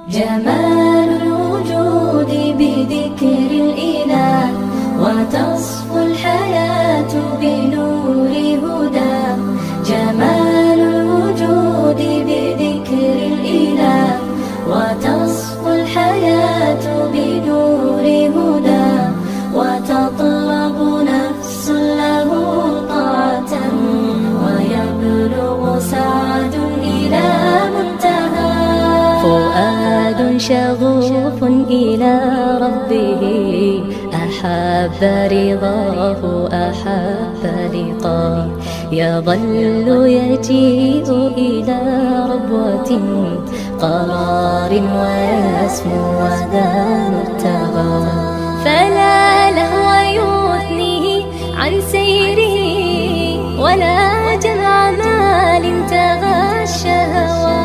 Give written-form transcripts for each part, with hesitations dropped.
جمال الوجود بذكر الإله، وتصفو الحياة بنور هدى. جمال الوجود بذكر الإله، وتصفو الحياة بنور هدى. وتطلب نفس له طاعة، ويبلغ سعد إلى منتهى. فؤاد شغوف إلى ربه، أحب رضاه أحب لقاه. يظل يجيء إلى ربوة قرار، ويسمو وذا مرتغى. فلا لهو يثنيه عن سيره، ولا جمع مال تغى الشهوى.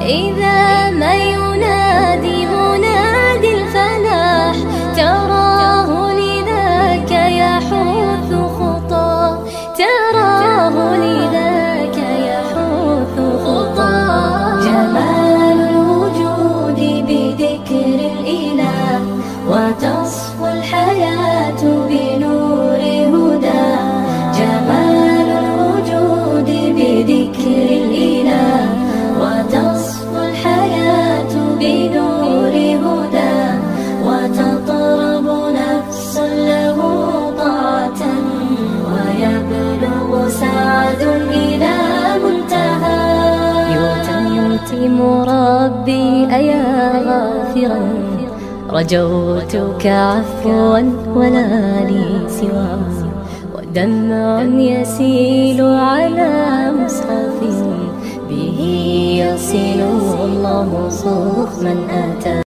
إذا ما ينادي منادي الفلاح، تراه لذاك يحث خطاه. تراه لذاك يحث خطاه. جمال الوجود بذكر الإله، وتصفو الحياة بنور هدى. جمال الوجود بذكر الإله، وتصفو الحياة بنور هدى. وتطرب نفس له طاعة، ويبلغ سعد إلى منتهى. يتم ربي أيا غافرا، رجوتك عفوا ولا لي سواه. ودمع يسيل على مصحف، به يصل الله صوف من أتى.